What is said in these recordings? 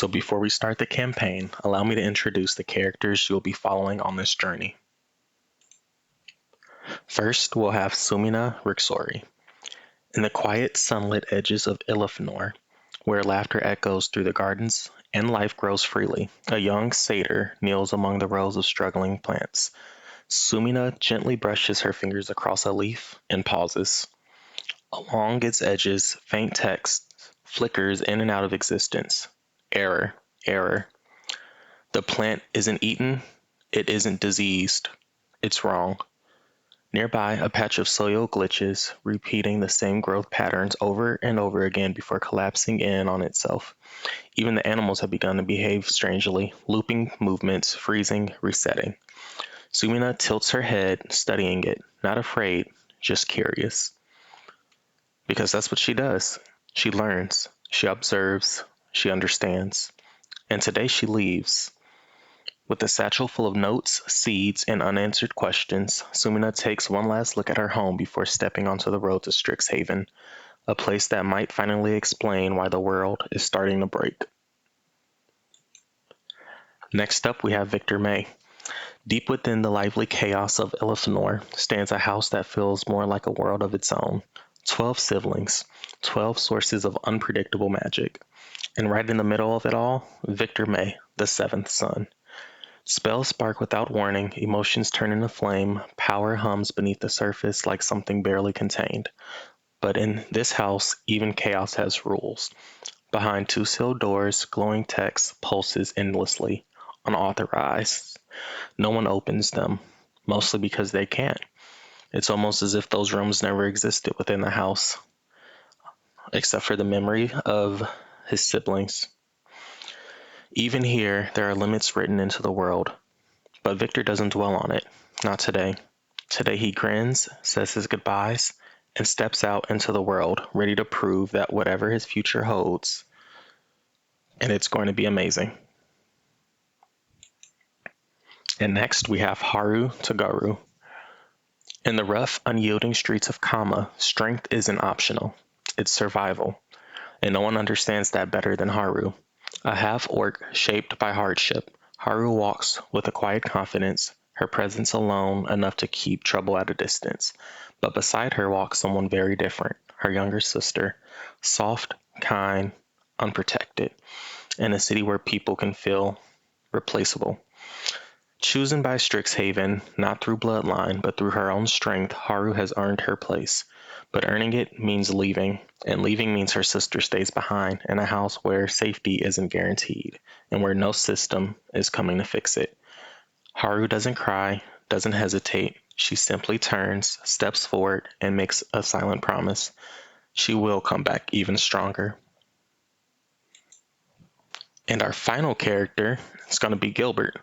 So before we start the campaign, allow me to introduce the characters you'll be following on this journey. First, we'll have Sumina Rixori. In the quiet, sunlit edges of Ilifnor, where laughter echoes through the gardens and life grows freely, a young satyr kneels among the rows of struggling plants. Sumina gently brushes her fingers across a leaf and pauses. Along its edges, faint text flickers in and out of existence. Error, error. The plant isn't eaten, it isn't diseased, it's wrong. Nearby, a patch of soil glitches, repeating the same growth patterns over and over again before collapsing in on itself. Even the animals have begun to behave strangely, looping movements, freezing, resetting. Sumina tilts her head, studying it, not afraid, just curious. Because that's what she does. She learns, she observes, she understands. And today she leaves. With a satchel full of notes, seeds, and unanswered questions, Sumina takes one last look at her home before stepping onto the road to Strixhaven, a place that might finally explain why the world is starting to break. Next up, we have Victor Maye. Deep within the lively chaos of Ilifnor stands a house that feels more like a world of its own. 12 siblings, 12 sources of unpredictable magic. And right in the middle of it all, Victor Maye, the seventh son. Spells spark without warning, emotions turn into flame, power hums beneath the surface like something barely contained. But in this house, even chaos has rules. Behind two sealed doors, glowing text pulses endlessly, unauthorized. No one opens them, mostly because they can't. It's almost as if those rooms never existed within the house, except for the memory of his siblings. Even here, there are limits written into the world. But Victor doesn't dwell on it. Not today. Today he grins, says his goodbyes, and steps out into the world, ready to prove that whatever his future holds, and it's going to be amazing. And next we have Haru Togoru. In the rough, unyielding streets of Kama, strength isn't optional. It's survival. And no one understands that better than Haru. A half-orc shaped by hardship, Haru walks with a quiet confidence, her presence alone enough to keep trouble at a distance. But beside her walks someone very different, her younger sister, soft, kind, unprotected, in a city where people can feel replaceable. Chosen by Strixhaven, not through bloodline, but through her own strength, Haru has earned her place. But earning it means leaving, and leaving means her sister stays behind in a house where safety isn't guaranteed, and where no system is coming to fix it. Haru doesn't cry, doesn't hesitate. She simply turns, steps forward, and makes a silent promise. She will come back even stronger. And our final character is going to be Gilbert.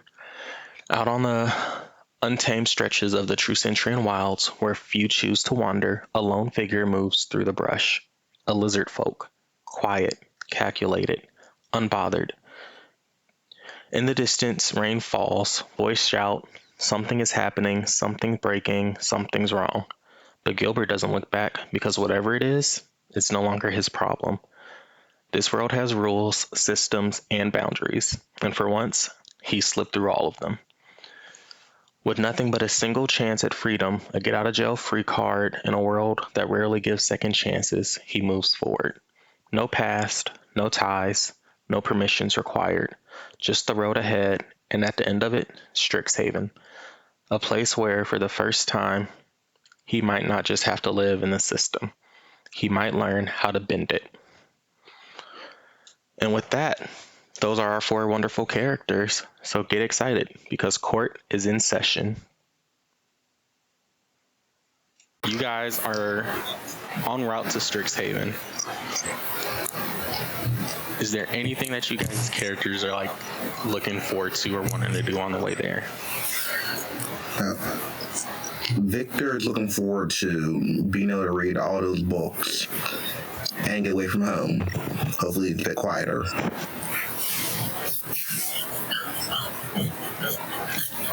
Out on the untamed stretches of the Trucentrian wilds, where few choose to wander, a lone figure moves through the brush. A lizardfolk, quiet, calculated, unbothered. In the distance, rain falls, boys shout, something is happening, something's breaking, something's wrong. But Gilbert doesn't look back, because whatever it is, it's no longer his problem. This world has rules, systems, and boundaries, and for once, he slipped through all of them. With nothing but a single chance at freedom, a get-out-of-jail-free card, in a world that rarely gives second chances, he moves forward. No past, no ties, no permissions required. Just the road ahead, and at the end of it, Strixhaven. A place where, for the first time, he might not just have to live in the system. He might learn how to bend it. And with that, those are our 4 wonderful characters, so get excited, because KORT is in session. You guys are en route to Strixhaven. Is there anything that you guys' characters are like looking forward to or wanting to do on the way there? Victor is looking forward to being able to read all those books and get away from home. Hopefully get quieter.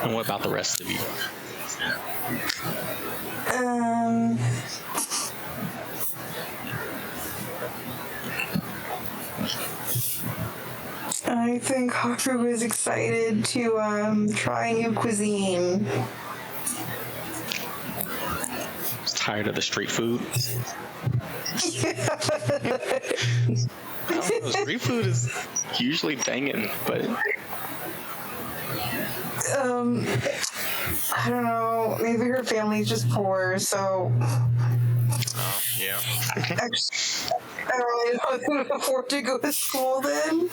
And what about the rest of you? think Haru is excited to try new cuisine. Tired of the street food. I don't know, street food is usually banging, but I don't know. Maybe her family's just poor, so. yeah. I really don't afford to go to school then.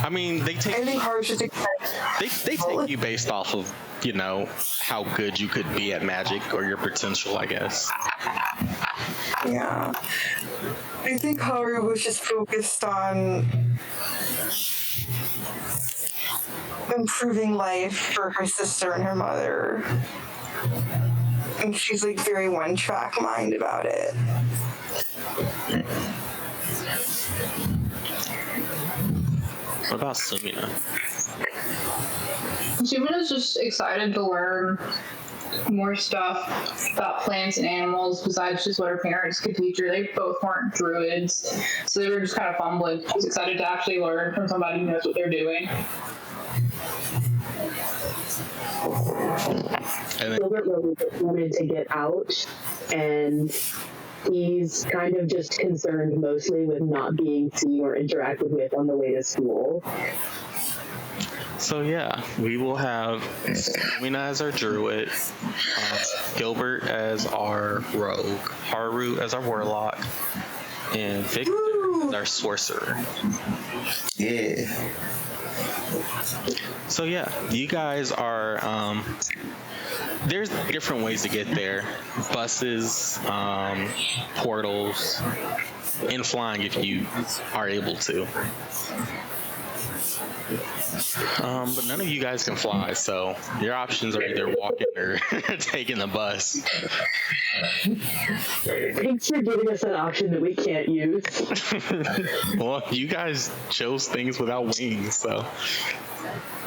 I mean, they I think Haru should take they take you based off of, you know, how good you could be at magic or your potential, I guess. Yeah. I think Haru was just focused on improving life for her sister and her mother. And she's like very one-track mind about it. What about Sumina? Sumina's just excited to learn more stuff about plants and animals besides just what her parents could teach her. They both weren't druids, so they were just kind of fumbling. She's excited to actually learn from somebody who knows what they're doing. Gilbert really wanted to get out, and he's kind of just concerned mostly with not being seen or interacted with on the way to school. So yeah, we will have Sumina as our druid, Gilbert as our rogue, Haru as our warlock, and Victor as our sorcerer. Yeah. So yeah, you guys are, there's different ways to get there. Buses, portals, and flying if you are able to. But none of you guys can fly, so your options are either walking or taking the bus. Thanks for giving us an option that we can't use. Well, you guys chose things without wings, so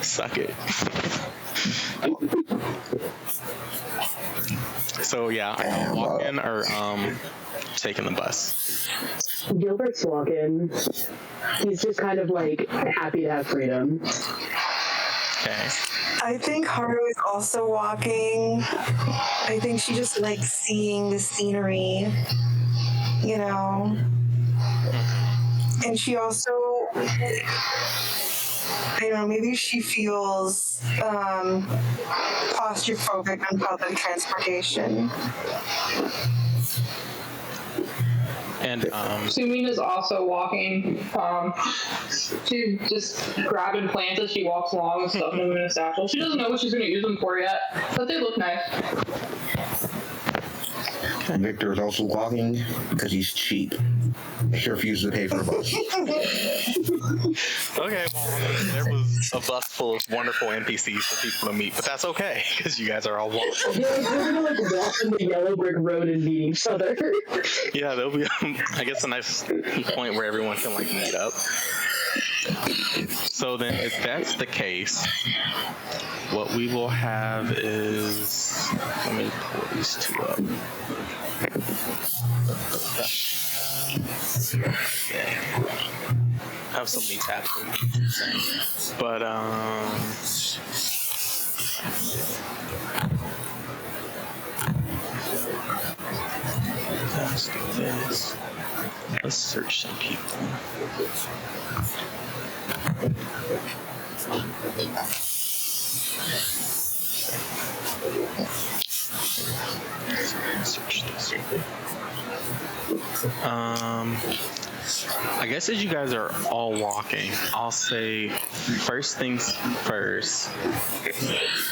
suck it. So yeah, walking or taking the bus. Gilbert's walking. He's just kind of like happy to have freedom. Okay. I think Haru is also walking. I think she just likes seeing the scenery, you know. And she also, I don't know, maybe she feels claustrophobic on public transportation. And Sumina's also walking. She's just grabbing plants as she walks along and stuffing them in a satchel. She doesn't know what she's going to use them for yet, but they look nice. Victor is also walking because he's cheap. He refuses to pay for a bus. okay, well, there was a bus full of wonderful NPCs for people to meet, but that's okay because you guys are all walking. We're gonna like walk on the yellow brick road and meet each other. Yeah, there'll be, I guess, a nice point where everyone can like meet up. So then, if that's the case, what we will have is, let me pull these two up. Okay. I have so many tabs, but let's do this. Let's search some people. Search this. I guess as you guys are all walking, I'll say first things first.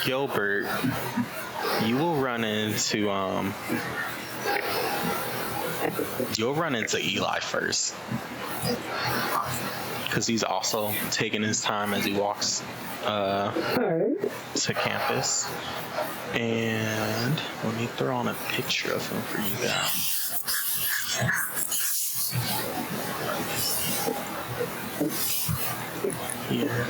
Gilbert, you will run into Eli first, because he's also taking his time as he walks to campus. And let me throw on a picture of him for you guys. Here.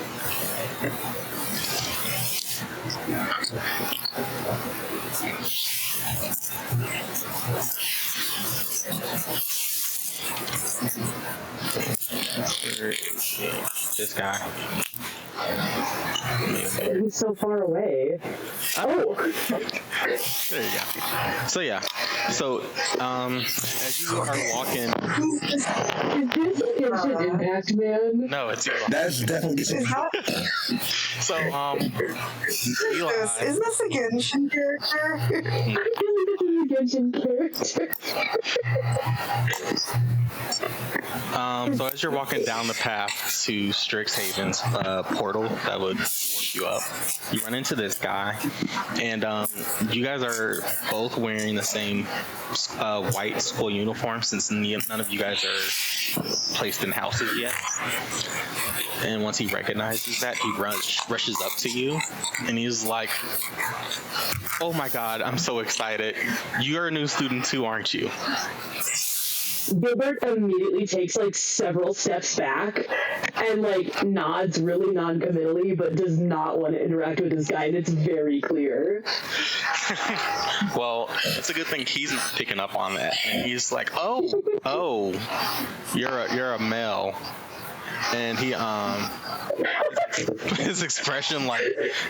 Where is he? this guy. He's so far away. Oh! There you go. So yeah. So as you are walking. Is this Genshin Impact, man? No, it's Eli. That's definitely So Eli. Is this a Genshin character? I feel like this is a Genshin character. So as you're walking down the path to Strixhaven's portal that would warp you up, you run into this guy, and you guys are both wearing the same white school uniform since none of you guys are placed in houses yet. And once he recognizes that, he rushes up to you, and he's like, "Oh my God, I'm so excited! You're a new student too, aren't you?" Gilbert immediately takes like several steps back and like nods really non-committally, but does not want to interact with this guy, and it's very clear. Well, it's a good thing he's not picking up on that, and he's like, "Oh, you're a male." And he his expression like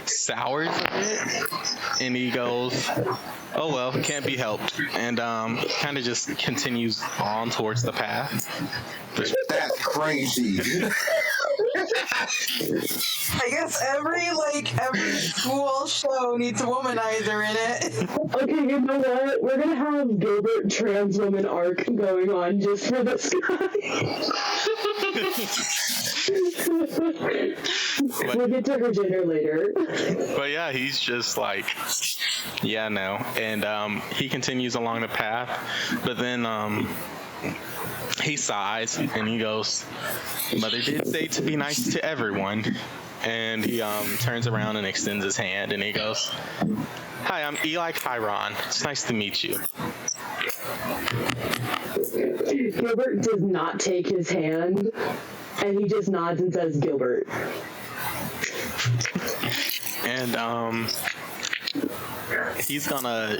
sours a bit, and he goes, "Oh well, can't be helped," and kind of just continues on towards the path. That's crazy. I guess every school show needs a womanizer in it. Okay, you know what? We're gonna have Gilbert trans woman arc going on just for this guy. We'll get to her gender later. But yeah, he's just like, yeah, no. And he continues along the path, but then he sighs and he goes, "Mother did say to be nice to everyone." And he turns around and extends his hand, and he goes, "Hi, I'm Eli Chiron. It's nice to meet you." Gilbert does not take his hand, and he just nods and says, "Gilbert." And he's gonna,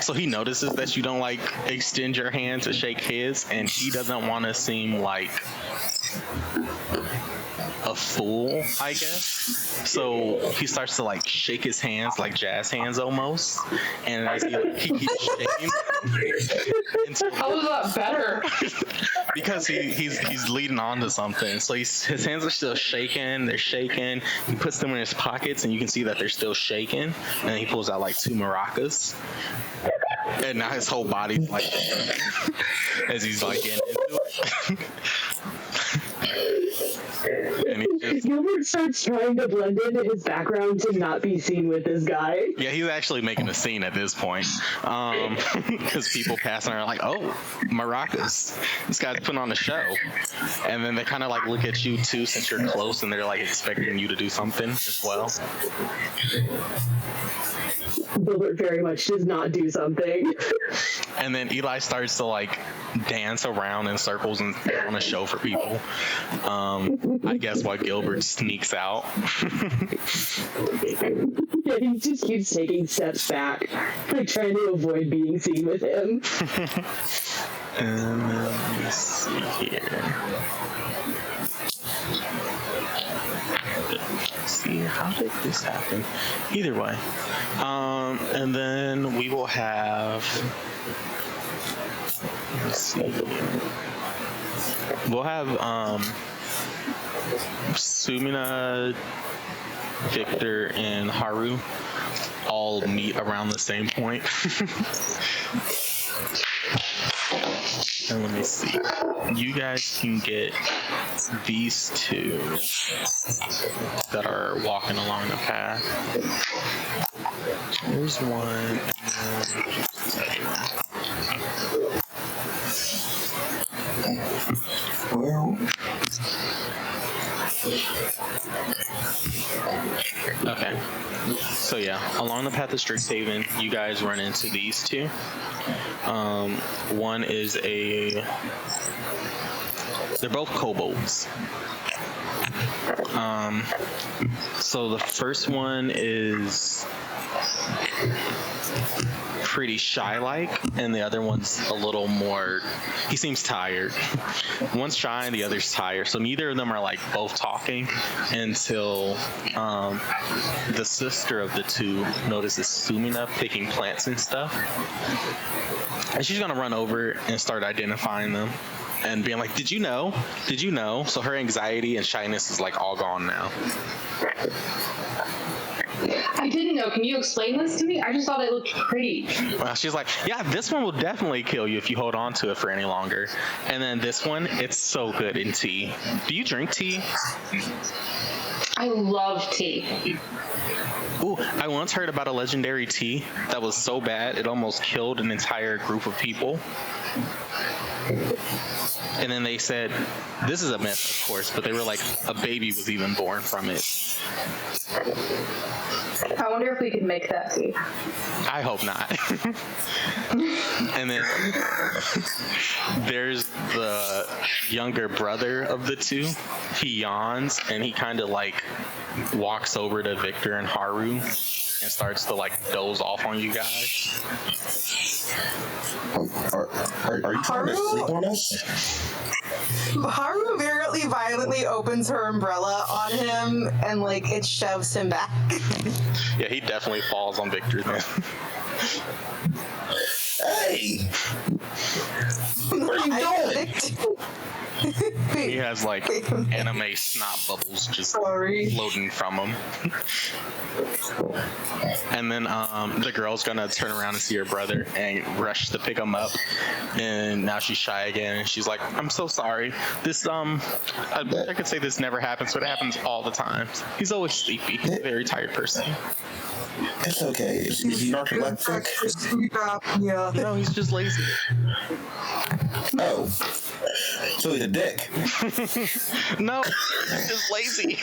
so he notices that you don't like extend your hand to shake his, and he doesn't want to seem like a fool, I guess. So he starts to like shake his hands like jazz hands almost, and as he keeps shaking, How is that better? because he's leading on to something. So his hands are still shaking. They're shaking. He puts them in his pockets, and you can see that they're still shaking. And then he pulls out like 2 maracas, and now his whole body's like as he's like getting into it. And he just, Gilbert starts trying to blend into his background to not be seen with this guy. yeah, he's actually making a scene at this point, because people passing are like, "Oh, maracas! This guy's putting on a show," and then they kind of like look at you too, since you're close, and they're like expecting you to do something as well. Gilbert very much does not do something. And then Eli starts to like dance around in circles and put on a show for people. I guess while Gilbert sneaks out. Yeah, he just keeps taking steps back, like trying to avoid being seen with him. And let me see here. Let's see, how did this happen? Either way. And then we will have, let's see here. We'll have Sumina, Victor, and Haru all meet around the same point. And let me see. You guys can get these 2 that are walking along the path. There's one. Well, okay. So yeah, along the path of Strixhaven, you guys run into these 2. One is they're both kobolds. So the first one is pretty shy-like, and the other one's a little more. He seems tired. One's shy and the other's tired, so neither of them are like both talking until the sister of the two notices Sumina picking plants and stuff, and she's gonna run over and start identifying them and being like, did you know? Did you know? So her anxiety and shyness is like all gone now. I didn't know. Can you explain this to me? I just thought it looked pretty. She's like, yeah, this one will definitely kill you if you hold on to it for any longer. And then this one, it's so good in tea. Do you drink tea? I love tea. Ooh, I once heard about a legendary tea that was so bad it almost killed an entire group of people. And then they said, this is a myth, of course, but they were like, a baby was even born from it. I wonder if we could make that tea. I hope not. And then there's the younger brother of the two. He yawns and he kind of like walks over to Victor and Haru and starts to like doze off on you guys. Are you trying to sleep on us? Haru apparently violently opens her umbrella on him and like it shoves him back. Yeah, he definitely falls on Victor then. Hey! What are you doing? He has like anime snot bubbles just floating from him. And then the girl's gonna turn around and see her brother and rush to pick him up. And now she's shy again. And she's like, "I'm so sorry. This I could say this never happens, but it happens all the time. He's always sleepy. He's a very tired person." It's okay. Is he narcoleptic? Yeah. No, he's just lazy. Oh. So he's a dick. No, he's just lazy.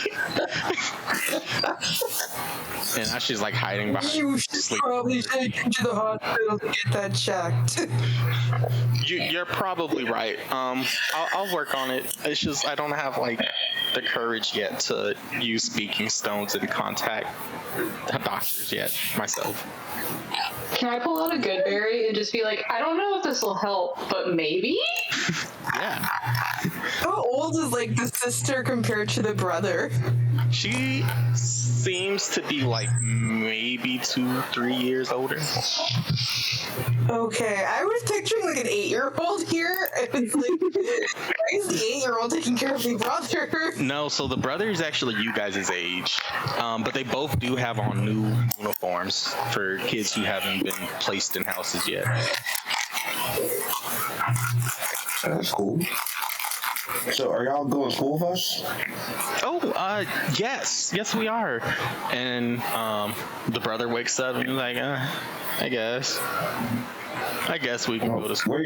And now she's like hiding behind. You should probably take him to the hospital to get that checked. You're probably right. I'll work on it. It's just I don't have like the courage yet to use speaking stones and contact doctors yet myself. Can I pull out a good berry and just be like, I don't know if this will help, but maybe? Yeah. How old is like the sister compared to the brother? She seems to be like maybe 2-3 years older. Okay, I was picturing like an 8-year-old here. It was like, why is the 8-year-old taking care of the brother? No, so the brother is actually you guys' age, but they both do have on new uniforms for kids who haven't been placed in houses yet. That's cool. So are y'all going to school with us? Oh, yes we are. And the brother wakes up and he's like, I guess we can go to school.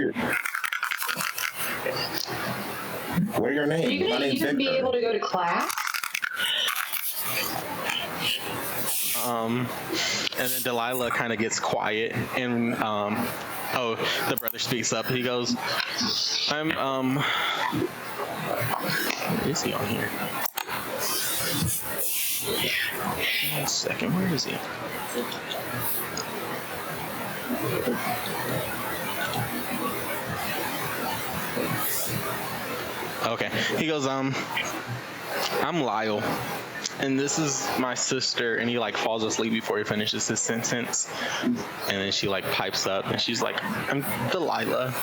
What are your names? Are you going to even be able to go to class? And then Delilah kind of gets quiet, and the brother speaks up. He goes, where is he on here? 1 second, where is he? Okay, he goes, I'm Lyle, and this is my sister, and he like falls asleep before he finishes his sentence, and then she like pipes up, and she's like, I'm Delilah.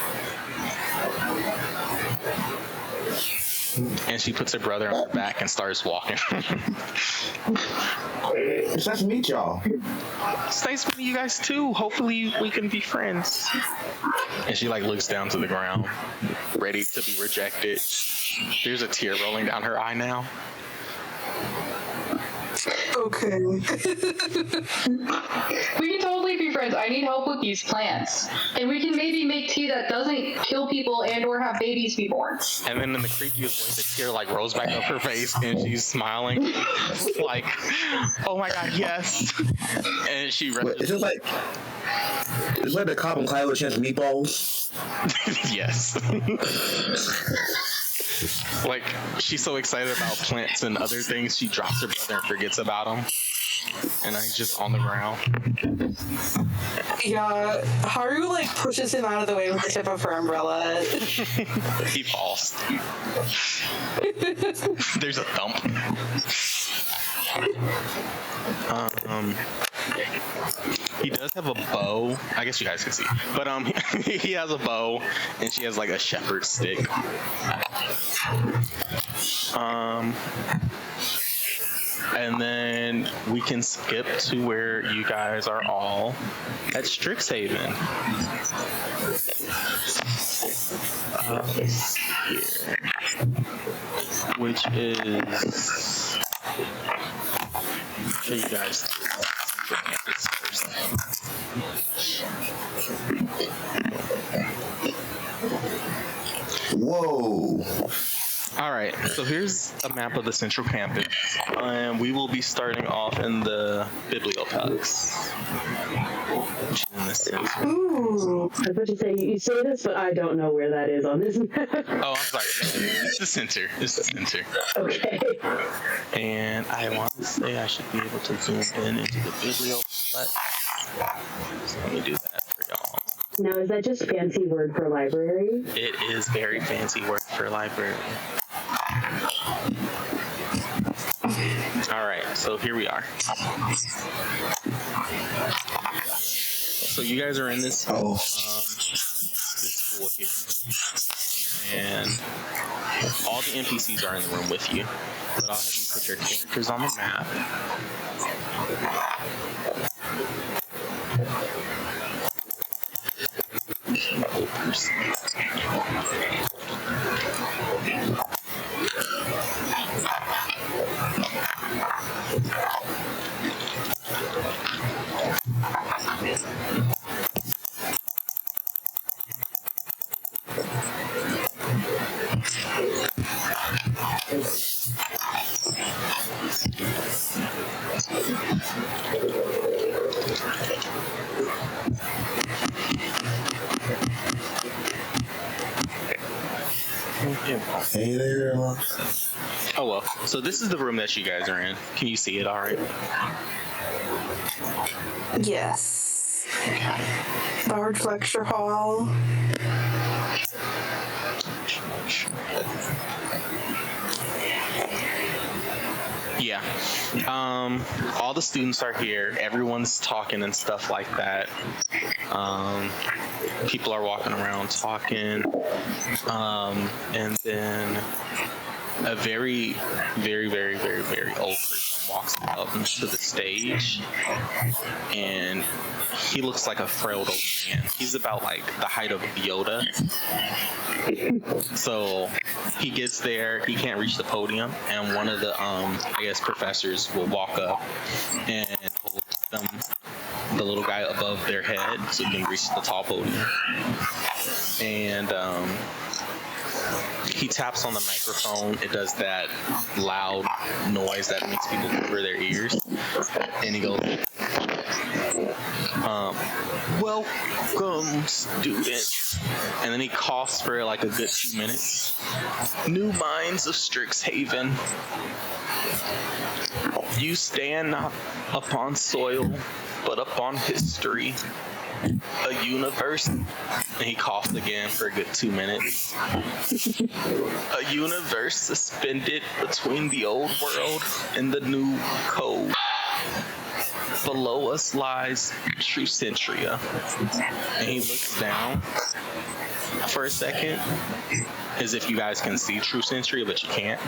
And she puts her brother on her back and starts walking. It's nice to meet y'all. It's nice meeting you guys too. Hopefully we can be friends. And she like looks down to the ground, ready to be rejected. There's a tear rolling down her eye now. Okay. We can totally be friends. I need help with these plants. And we can maybe make tea that doesn't kill people and or have babies be born. And then in the creepiest way, the tear like rolls back up her face and she's smiling. Like, oh my god, yes. And she Wait, it's like the cop and Clyde with chance meatballs. yes. Like, she's so excited about plants and other things, she drops her brother and forgets about him. and he's just on the ground. Yeah, Haru like pushes him out of the way with the tip of her umbrella. He falls. There's a thump. He does have a bow. I guess you guys can see, but he has a bow, and she has like a shepherd's stick. And then we can skip to where you guys are all at Strixhaven. Here, which is, show you guys this first. Whoa. All right, so here's a map of the central campus, and we will be starting off in the Biblioplex, which is in the center. Ooh. I was about to say, you say this, but I don't know where that is on this map. Oh, I'm sorry. It's the center. It's the center. Okay. And I want to say I should be able to zoom in into the Biblioplex. So let me do that for y'all. Now, is that just fancy word for library? It is very fancy word for library. All right, so here we are. So you guys are in this this school here, and all the NPCs are in the room with you. But I'll have you put your characters on the map. Hey there. Oh well, so this is the room that you guys are in. Can you see it all right? Yes. Large lecture hall. Yeah. All the students are here. Everyone's talking and stuff like that. People are walking around talking. And then a very, very, very, very, very old person walks up into the stage, and he looks like a frail old man. He's about like the height of Yoda. So he gets there, he can't reach the podium, and one of the I guess professors will walk up and hold them, the little guy above their head, so he can reach the tall podium. And he taps on the microphone. It does that loud noise that makes people cover their ears. And he goes, welcome, students. And then he coughs for like a good 2 minutes. New minds of Strixhaven. You stand not upon soil, but upon history. A universe, and he coughs again for a good 2 minutes. A universe suspended between the old world and the new code. Below us lies Trucentria. And he looks down for a second, as if you guys can see Trucentria, but you can't.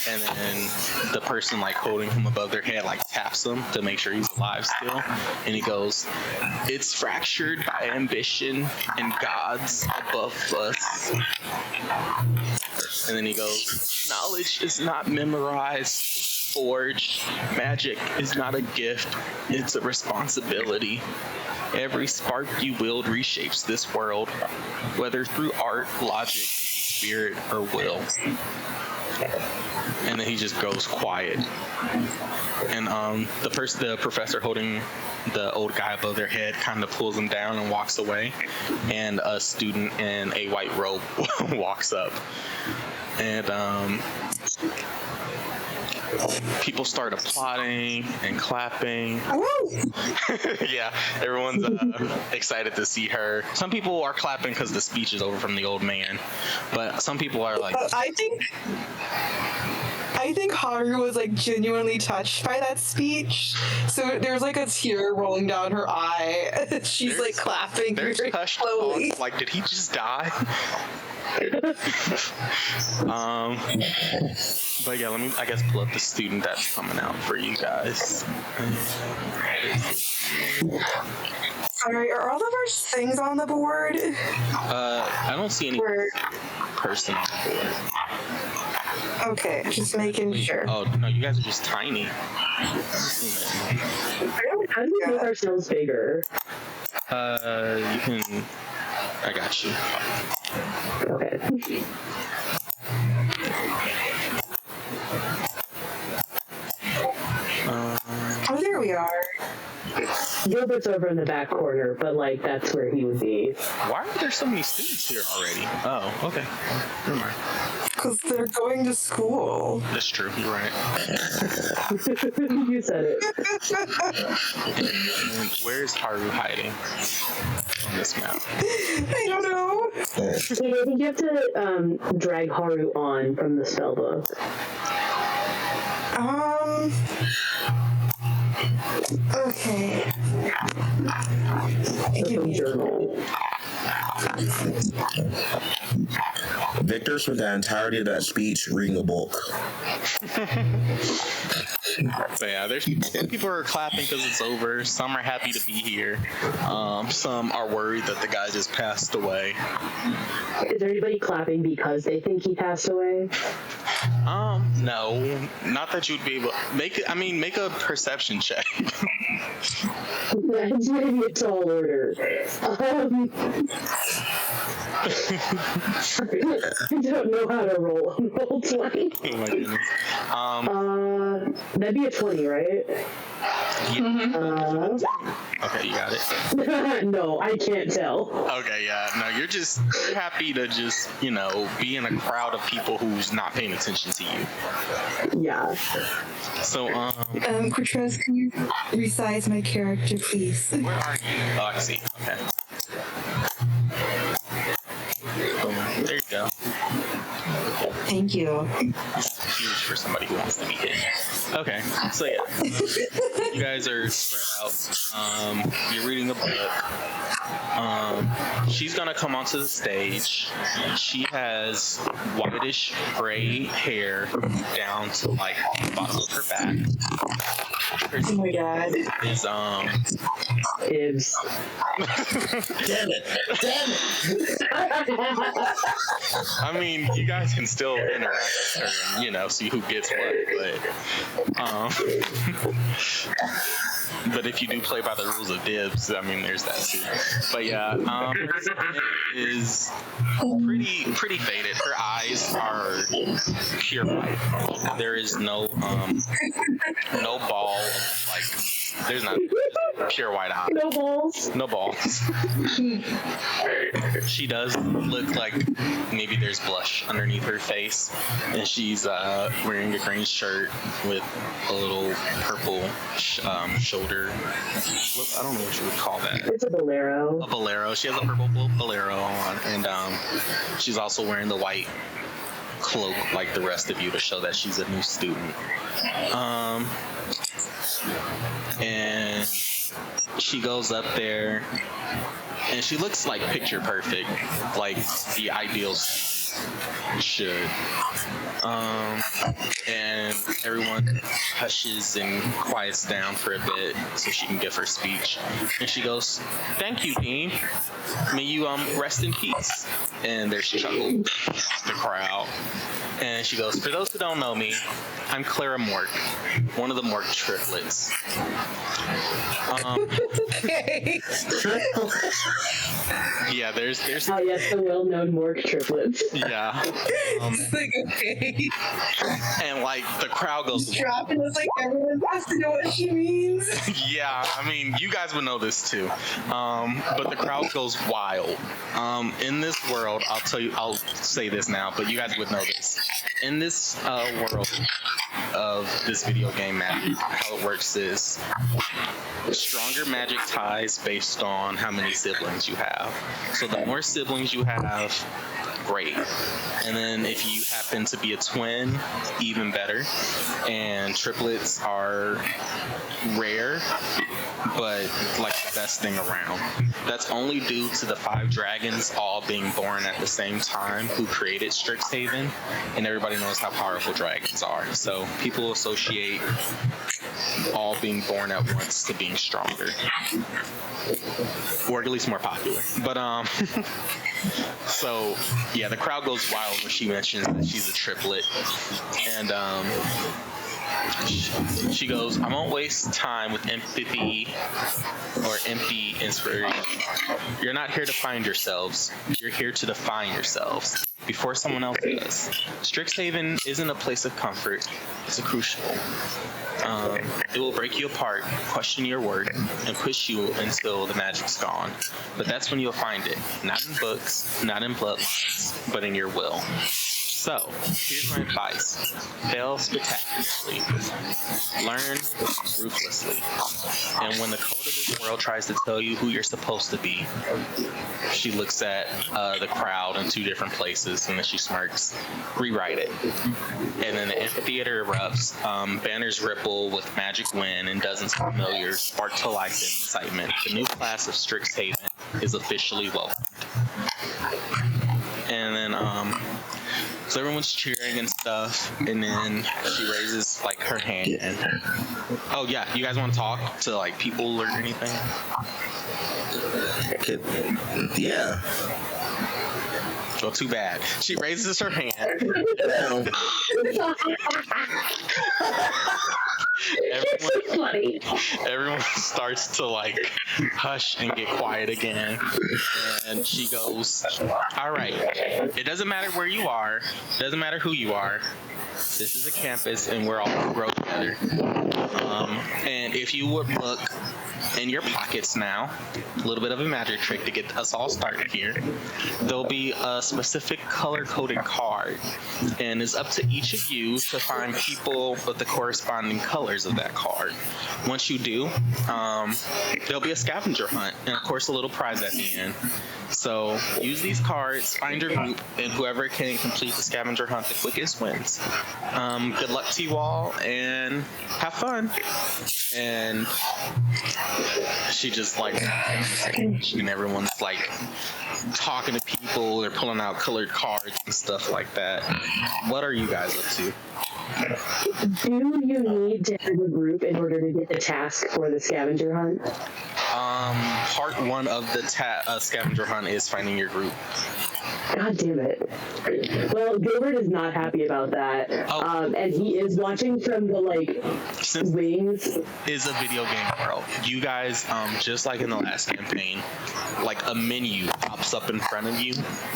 And then the person like holding him above their head like taps him to make sure he's alive still. And he goes, it's fractured by ambition and gods above us. And then he goes, knowledge is not memorized, it's forged. Magic is not a gift, it's a responsibility. Every spark you wield reshapes this world, whether through art, logic, spirit, or will. And then he just goes quiet. And the professor holding the old guy above their head kind of pulls him down and walks away. And a student in a white robe walks up. And people start applauding and clapping. Woo! Yeah, everyone's excited to see her. Some people are clapping because the speech is over from the old man, but some people are like, I think Haru was like genuinely touched by that speech. So there's like a tear rolling down her eye. She's like clapping there's very touched slowly. like, did he just die? But yeah, let me, I guess, pull up the student that's coming out for you guys. Sorry, are all of our things on the board? I don't see any person on the board. Okay, just making sure. Oh no, you guys are just tiny. How do we make ourselves bigger? You can. I got you. Okay. Oh, there we are. Gilbert's over in the back corner, but like that's where he would be. Why are there so many students here already? Oh, okay. Never mind. Because they're going to school. That's true. You're right. You said it. And where's Haru hiding on this map? I don't know. I think you have to drag Haru on from the spell book. Okay. Give me a journal. Victor spent the entirety of that speech reading a book. So yeah, there's some people are clapping because it's over. Some are happy to be here. Some are worried that the guy just passed away. Is there anybody clapping because they think he passed away? No, not that you'd be able. Make a perception check. That's maybe a tall order. I don't know how to roll 20. Oh my goodness. That'd be a 20, right? Yeah. Okay, you got it. No, I can't tell. Okay, yeah. No, you're happy to just, be in a crowd of people who's not paying attention to you. Yeah. So, Quattrez, can you resize my character, please? where are you? Oh, I see. Okay. Boom. There you go. Thank you. Huge for somebody who wants to be hit. Okay, so yeah, you guys are spread out. You're reading a book. She's gonna come onto the stage. She has whitish gray hair down to like the bottom of her back. Oh my god. Is Damn it! I mean, you guys can still interact with her and, see who gets what, but if you do play by the rules of dibs, I mean, there's that too. But yeah, her skin is pretty faded. Her eyes are pure white. There is no ball, like, there's not pure white eye. No balls. No balls. She does look like maybe there's blush underneath her face, and she's wearing a green shirt with a little purple shoulder. I don't know what you would call that. It's a bolero. A bolero. She has a purple bolero on, and she's also wearing the white cloak like the rest of you to show that she's a new student. And she goes up there, and she looks like picture perfect, like the ideal should. And everyone hushes and quiets down for a bit so she can give her speech. And she goes, "Thank you, Dean. May you rest in peace." And there's chuckle in the crowd. And she goes, "For those who don't know me, I'm Clarah Mork, one of the Mork triplets." Okay. Yeah, there's Oh yes, the well-known Mork triplets. yeah. It's like, okay. And like the crowd goes, Dropping us like everyone has to know what she means. yeah, I mean, you guys would know this too. But the crowd goes wild. In this world, I'll say this now, but you guys would know this. In this world, of this video game magic. How it works is stronger magic ties based on how many siblings you have. So the more siblings you have, great. And then if you happen to be a twin, even better. And triplets are rare, but like the best thing around. That's only due to the 5 dragons all being born at the same time who created Strixhaven, and everybody knows how powerful dragons are. So people associate all being born at once to being stronger, or at least more popular. But so yeah, the crowd goes wild when she mentions that she's a triplet, and she goes, "I won't waste time with empty inspiration. You're not here to find yourselves. You're here to define yourselves before someone else does. Strixhaven isn't a place of comfort. It's a crucible. It will break you apart, question your worth, and push you until the magic's gone. But that's when you'll find it. Not in books, not in bloodlines, but in your will. So, here's my advice. Fail spectacularly. Learn ruthlessly. And when the code of this world tries to tell you who you're supposed to be," she looks at the crowd in 2 different places, and then she smirks, "rewrite it." And then the amphitheater erupts, banners ripple with magic wind, and dozens of familiars spark to life and excitement. The new class of Strixhaven is officially welcomed. And then, so everyone's cheering and stuff, and then she raises like her hand. And, oh yeah, you guys want to talk to like people or anything? Yeah. Well, too bad. She raises her hand. Everyone starts to like hush and get quiet again, and she goes, "All right, it doesn't matter where you are, it doesn't matter who you are. This is a campus, and we're all gonna grow together. And if you would look in your pockets now, a little bit of a magic trick to get us all started here. There'll be a specific color-coded card, and it's up to each of you to find people with the corresponding colors of that card. Once you do, there'll be a scavenger hunt, and of course a little prize at the end. So use these cards, find your group, and whoever can complete the scavenger hunt the quickest wins. Good luck to you all, and have fun." And she just like, and everyone's like talking to people, they're pulling out colored cards and stuff like that. What are you guys up to? Do you need to have a group in order to get the task for the scavenger hunt? Part 1 of the scavenger hunt is finding your group. God damn it. Well, Gilbert is not happy about that. And he is watching from the, Since wings. Is a video game world. You guys, just like in the last campaign, like a menu pops up in front of you,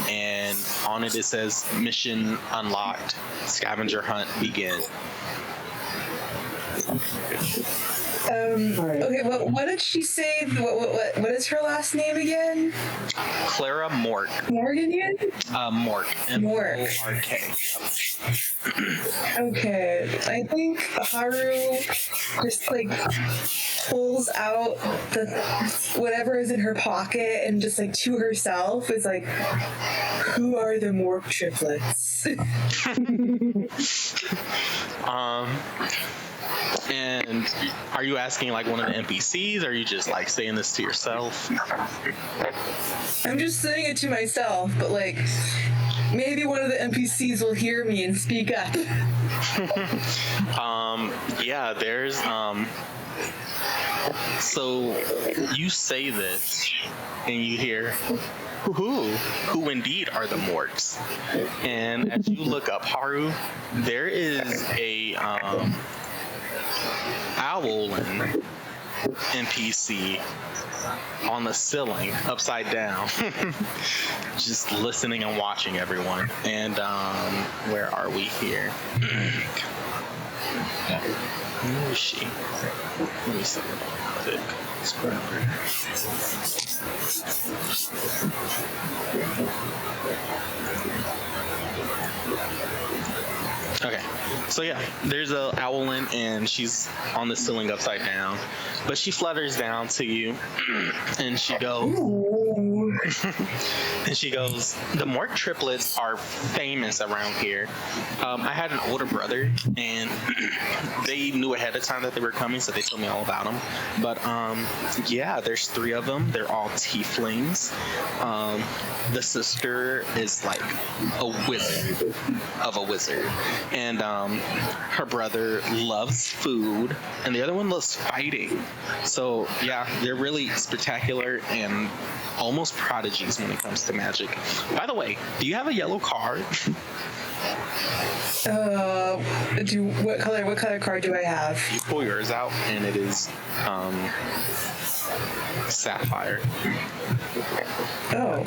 and on it says "Mission unlocked. Scavenger hunt begin." Okay, what did she say? What is her last name again? Clarah Mork. Morgan again? Mork. M-O-R-K. Okay, I think Haru just pulls out the whatever is in her pocket and just to herself is like, "Who are the Mork triplets?" And are you asking one of the NPCs, or are you just saying this to yourself? I'm just saying it to myself, but maybe one of the NPCs will hear me and speak up. Yeah, there's so you say this and you hear who indeed are the Morks. And as you look up Haru, there is a owlin NPC on the ceiling, upside down, just listening and watching everyone. And where are we here? Where is she? Let me see. Vic. Let's grab her. Okay, so yeah, there's a owlin, and she's on the ceiling upside down, but she flutters down to you, and she goes, the Mork triplets are famous around here. I had an older brother, and they knew ahead of time that they were coming, so they told me all about them. But yeah, there's 3 of them. They're all tieflings. The sister is like a wizard of a wizard, and her brother loves food, and the other one loves fighting. So yeah, they're really spectacular and almost prodigies when it comes to magic. By the way, do you have a yellow card? What color card do I have? You pull yours out, and it is sapphire. No,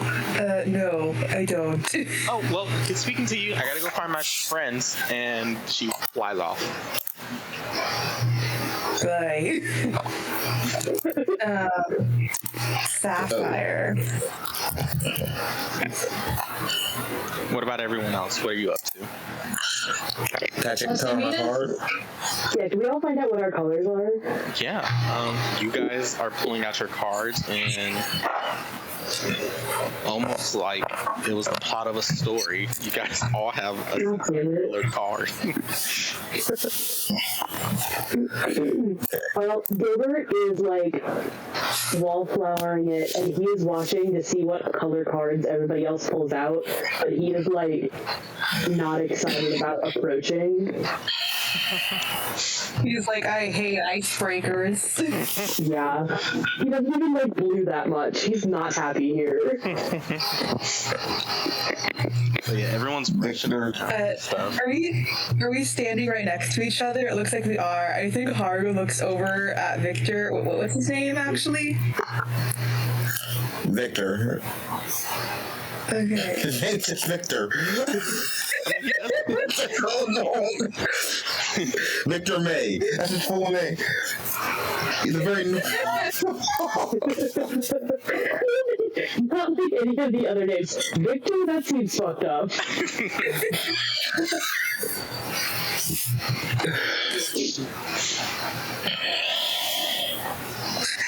I don't. Oh, well, speaking to you, I gotta go find my friends, and she flies off. Bye. Sapphire. What about everyone else? What are you up to? Can I check the color of my card? Yeah, can we all find out what our colors are? Yeah, you guys are pulling out your cards, and almost like it was the plot of a story, you guys all have a colored card. Well, Gilbert is like wallflowering it, and he is watching to see what color cards everybody else pulls out, but he is like not excited about approaching. He's like, I hate icebreakers. Yeah. He doesn't even like blue that much. He's not happy here. So yeah, everyone's Victor. stuff. Are we standing right next to each other? It looks like we are. I think Haru looks over at Victor. What's his name actually? Victor. Okay. His name's just Victor. Oh no. Victor Maye. That's his full name. He's a very Not like any of the other names. Victor, that seems fucked up.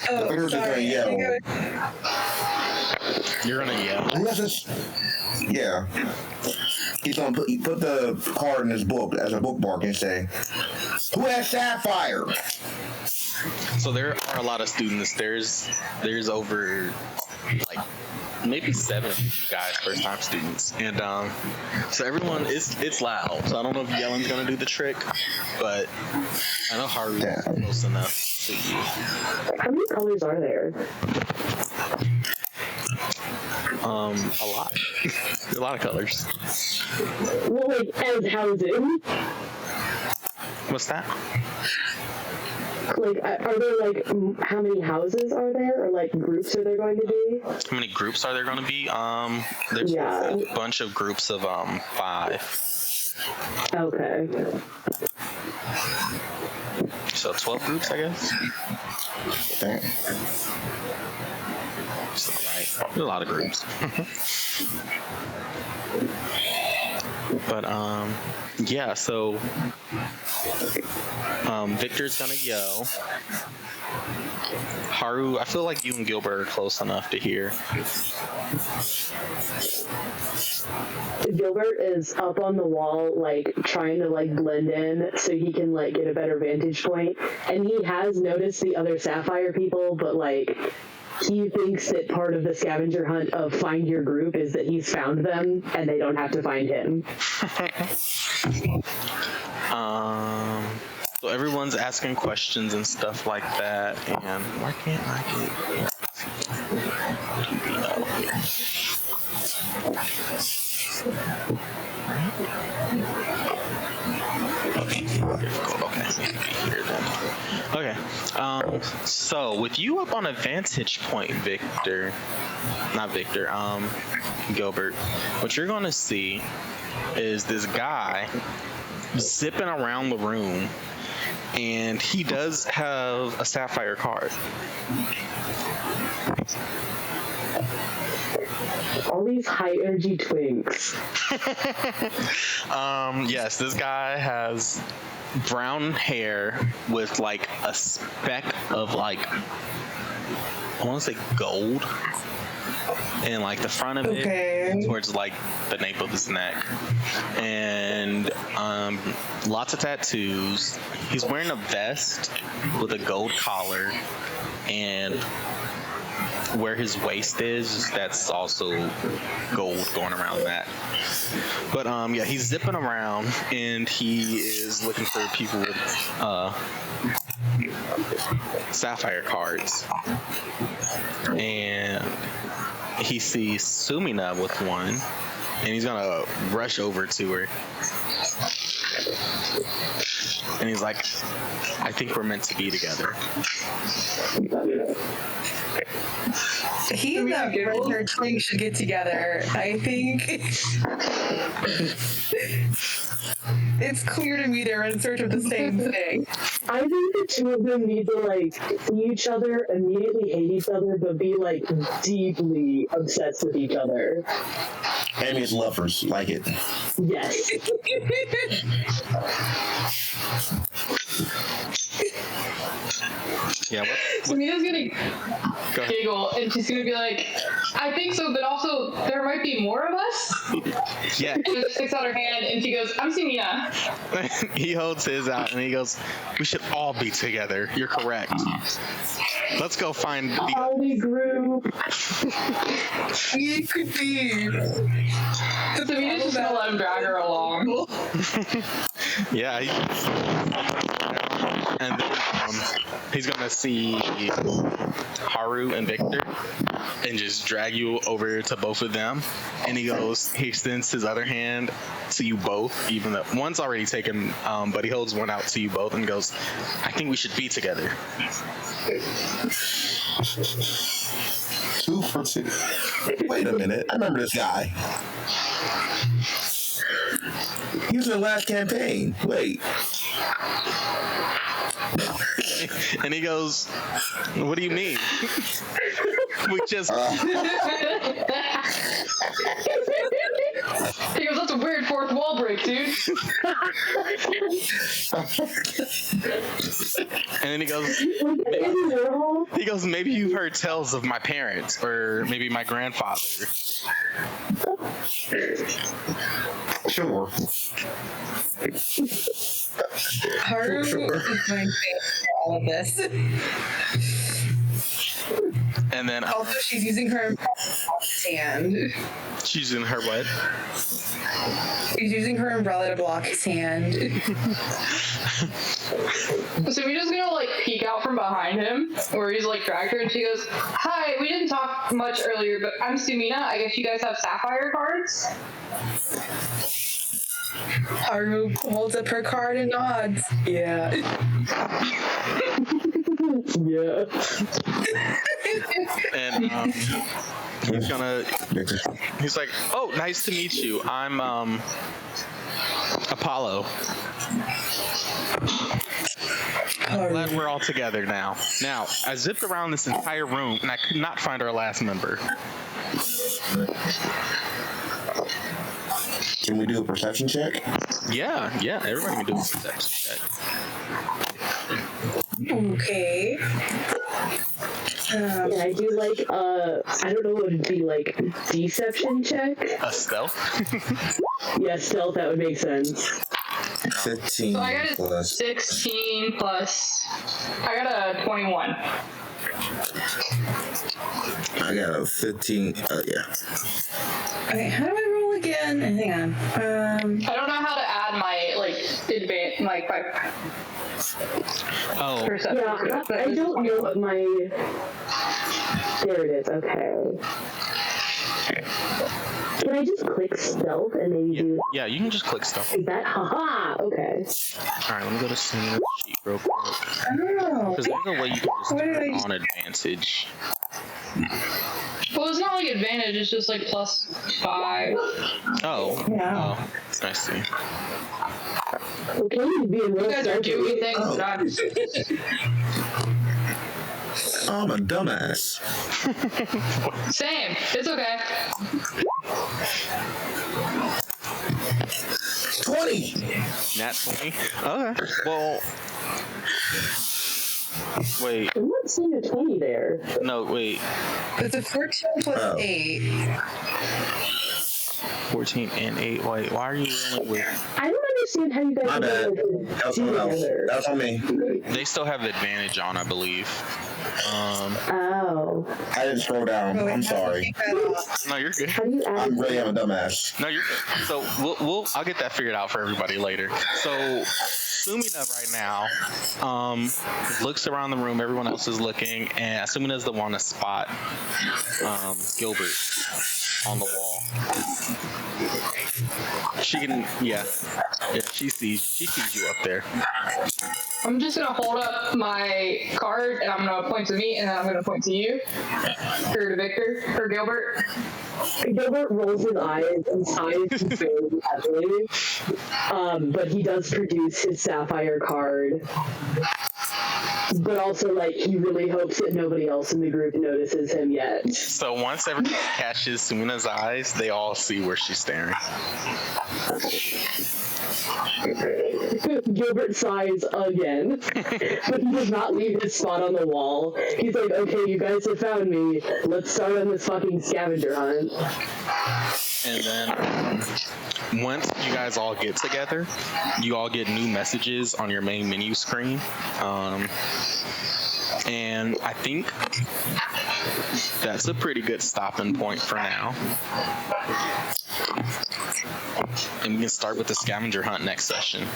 Victor's just gonna yell. You're gonna yell. Yeah. He's gonna put the card in his book as a bookmark and say, "Who has sapphire?" So there are a lot of students. There's over like maybe 7 of you guys, first time students, and so everyone it's loud. So I don't know if yelling's gonna do the trick, but I know Haru's close enough to you. How many colors are there? A lot. A lot of colors. Well, like, as housing. What's that? Like, are there, like, how many houses are there? Or, like, groups are there going to be? How many groups are there going to be? There's a bunch of groups of 5. Okay. So 12 groups, I guess. Dang. So, right. There's a lot of groups. But yeah, so Victor's gonna yell. Haru, I feel like you and Gilbert are close enough to hear. Gilbert is up on the wall, like, trying to, like, blend in so he can, like, get a better vantage point. And he has noticed the other Sapphire people, but, like, he thinks that part of the scavenger hunt of find your group is that he's found them and they don't have to find him. So everyone's asking questions and stuff like that, and why can't I get Okay, so with you up on a vantage point, Gilbert, what you're gonna see is this guy zipping around the room, And he does have a sapphire card. All these high energy twinks. Yes, this guy has brown hair with like a speck of like, I want to say gold, and like the front of it towards like the nape of his neck, and lots of tattoos. He's wearing a vest with a gold collar, and where his waist is, that's also gold going around that. But yeah, he's zipping around and he is looking for people with sapphire cards. And he sees Sumina with one, and he's gonna rush over to her. And he's like, I think we're meant to be together. He and that brother twin should get together. I think it's clear to me they're in search of the same thing. I think the two of them need to like see each other, immediately hate each other, but be like deeply obsessed with each other. Enemies lovers, like it. Yes. Yeah, Samina's gonna giggle, and she's gonna be like, I think so, but also there might be more of us. Yeah. And she sticks out her hand, and she goes, I'm Sumina. He holds his out and he goes, we should all be together. You're correct. Let's go find the Holly group. It could be. Samina's just gonna let him drag her along. Yeah, and then he's gonna see Haru and Victor and just drag you over to both of them. And he extends his other hand to you both, even though one's already taken, but he holds one out to you both and goes, I think we should be together. 2 for 2. Wait a minute, I remember this guy. He was in the last campaign. Wait. And he goes, what do you mean? We just... He goes, that's a weird fourth wall break, dude. And then he goes, maybe you've heard tales of my parents, or maybe my grandfather. Sure. Haru is going to pay for all of this. And then Also, she's using her hand. she's in her what? She's using her umbrella to block his hand. So we're just gonna like peek out from behind him, where he's like dragged her, and she goes, hi, we didn't talk much earlier, but I'm Sumina. I guess you guys have sapphire cards? Haru holds up her card and nods. Yeah. Yeah. And he's like, oh, nice to meet you. I'm Apollo. I'm glad we're all together now. Now, I zipped around this entire room and I could not find our last member. Can we do a perception check? Yeah, everybody can do a perception check. Okay. Yeah, I do like, I don't know what it'd be, like, deception check? A stealth? Yeah, stealth, that would make sense. 15 So I got a plus. 16 plus, I got a 21. I got a 15. Yeah. Okay, how do I roll again? Hang on. I don't know how to add my, like, advanced, like, my perception. Yeah, I don't know what my... There it is, okay. Can I just click stealth and maybe do... Yeah, you can just click stealth. Is that... Haha! Okay. Alright, let me go to Sumina's sheet real quick. Oh. Because there's a way you can just turn on advantage. Well, it's not like advantage. It's just like +5. Oh. Yeah. Oh, I see. Okay, being real You guys are doing things that I'm a dumbass. Same. It's okay. 20. Nat 20? Okay. Well, wait. I'm not seeing a 20 there. No, wait. It's a 14 plus Oh. 8. 14 and 8. Wait, why are you rolling with... I don't understand how you guys My are bad. going That was to someone else. together. That was on me. They still have advantage on, I believe. Oh. I didn't scroll down. Oh, wait, I'm I have to sorry. take that off. No, you're good. How do you add I'm really am a dumbass. No, you're good. So I'll get that figured out for everybody later. So Sumina right now, looks around the room. Everyone else is looking, and Sumina's the one to spot Gilbert on the wall. She can, yeah. She sees you up there. I'm just gonna hold up my card and I'm gonna point to me and then I'm gonna point to you. Or to Victor. Or Gilbert. Gilbert rolls his eyes and sighs very heavily, but he does produce his sapphire card. But also, like, he really hopes that nobody else in the group notices him yet. So once everyone catches Sumina's eyes, they all see where she's staring. Gilbert sighs again, but he does not leave his spot on the wall. He's like, okay, you guys have found me. Let's start on this fucking scavenger hunt. And then once you guys all get together, you all get new messages on your main menu screen. And I think that's a pretty good stopping point for now. And we can start with the scavenger hunt next session.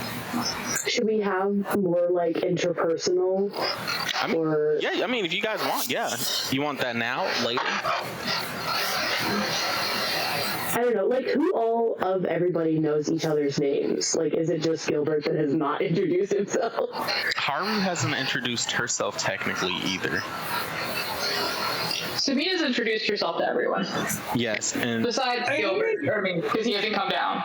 Should we have more, like, interpersonal? I mean, or... yeah, I mean, if you guys want, yeah. You want that now, later? I don't know, like, who all of everybody knows each other's names? Like, is it just Gilbert that has not introduced himself? Haru hasn't introduced herself technically either. Sumina's introduced herself to everyone. Yes, and Besides Gilbert. Because he hasn't come down.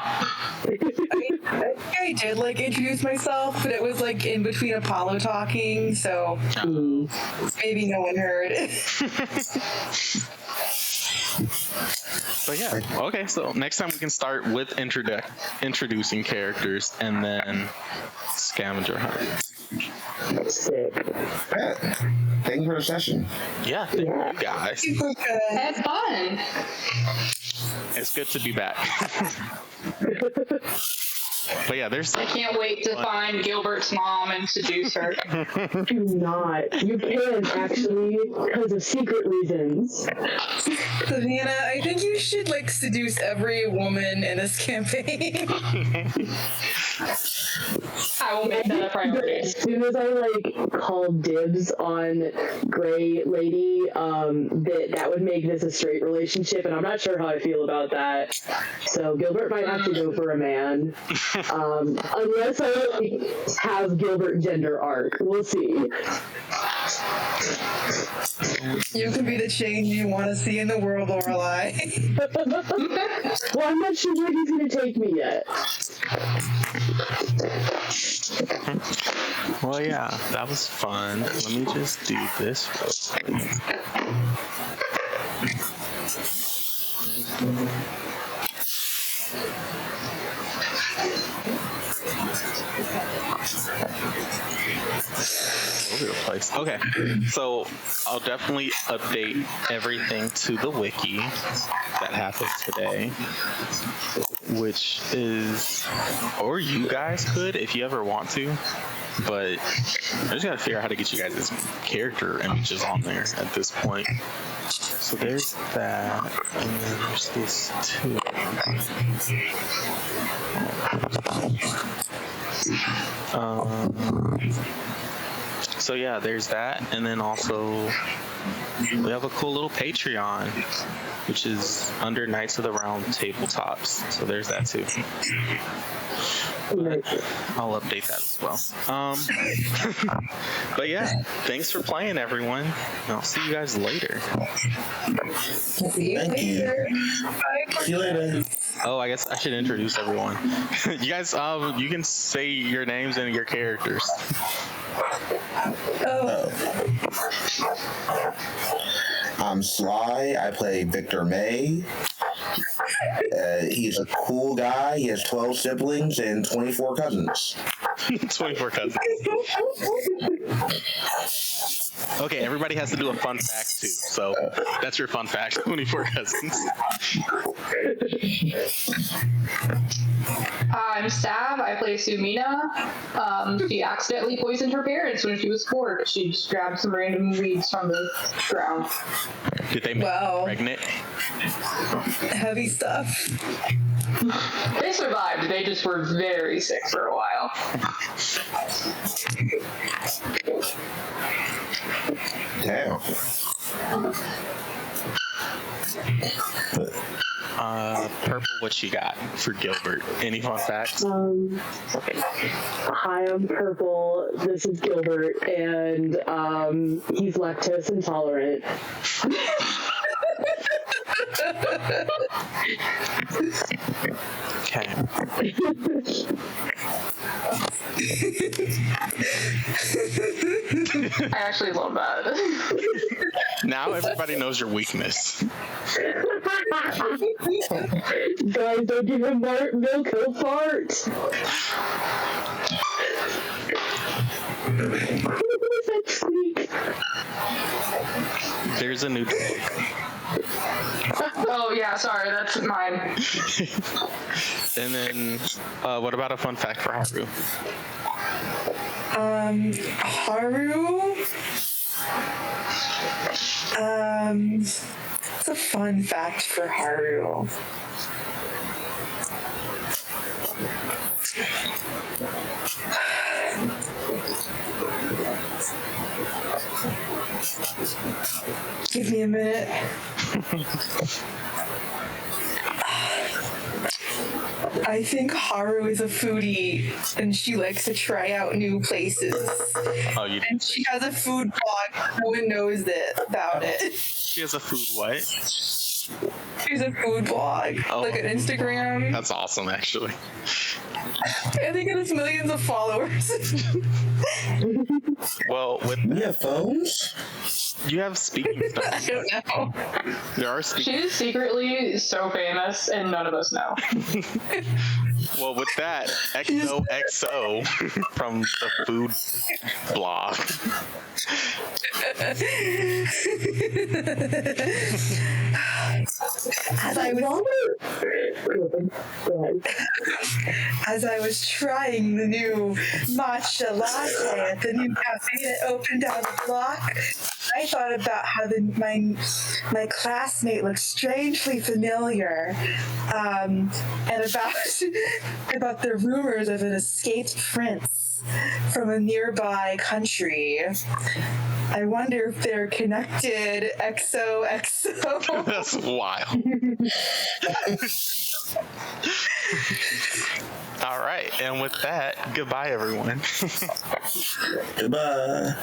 I did like introduce myself, but it was like in between Apollo talking, so maybe no one heard. but yeah, okay. So next time we can start with introducing characters and then scavenger hunt. Sick. Pat, thank you for the session. Yeah, thank you guys. Super good. That's fun. It's good to be back. But yeah, there's. I can't wait to find Gilbert's mom and seduce her. Do not. You can, actually, because of secret reasons. Savannah, I think you should like seduce every woman in this campaign. I will make that a priority. As soon as I, like, call dibs on Gray Lady, that would make this a straight relationship, and I'm not sure how I feel about that. So Gilbert might have to go for a man. Unless I, like, have Gilbert gender arc. We'll see. You can be the change you want to see in the world, Lorelai. Well, I'm not sure where he's going to take me yet. Well, yeah, that was fun. Let me just do this real quick. Over the place. Okay, so I'll definitely update everything to the wiki that happened today, which is, or you guys could if you ever want to, but I just gotta figure out how to get you guys' character images on there at this point. So there's that, and then there's this too. So yeah, there's that, and then also we have a cool little Patreon, which is under Knights of the Round tabletops. So there's that too. But I'll update that as well. But yeah, thanks for playing, everyone. I'll see you guys later. See you Thank you. later. Bye. See you later. Oh, I guess I should introduce everyone. You guys, you can say your names and your characters. Oh. I'm Sly. I play Victor Maye. He's a cool guy. He has 12 siblings and 24 cousins. 24 cousins. Okay, everybody has to do a fun fact too. So that's your fun fact. 24 cousins. I'm Sav. I play Sumina. She accidentally poisoned her parents when she was 4. She just grabbed some random weeds from the ground. Did they make her pregnant? Heavy stuff. They survived. They just were very sick for a while. Damn. Purple, what you got for Gilbert? Any fun facts? Hi, I'm Purple. This is Gilbert, and he's lactose intolerant. Okay. I actually love that. Now everybody knows your weakness. Guys, don't give him milk, he'll fart. What is that squeak? There's a new dog. Oh, yeah, sorry, that's mine. And then, what about a fun fact for Haru? Haru? What's a fun fact for Haru? Give me a minute. I think Haru is a foodie and she likes to try out new places. Oh, you didn't And she has a food blog. No one knows about it. She has a food what? She's a food blog. Oh. Like on Instagram. That's awesome, actually. I think it has millions of followers. Well, with We have phones? you have speaking I stuff. don't know. There are speaking. She's secretly so famous, and none of us know. Well, with that, XOXO from the food blog. As I was trying the new matcha latte at the new cafe that opened down the block, I thought about how my classmate looked strangely familiar, and about the rumors of an escaped prince from a nearby country. I wonder if they're connected. XOXO. That's wild. All right, and with that, goodbye, everyone. Goodbye.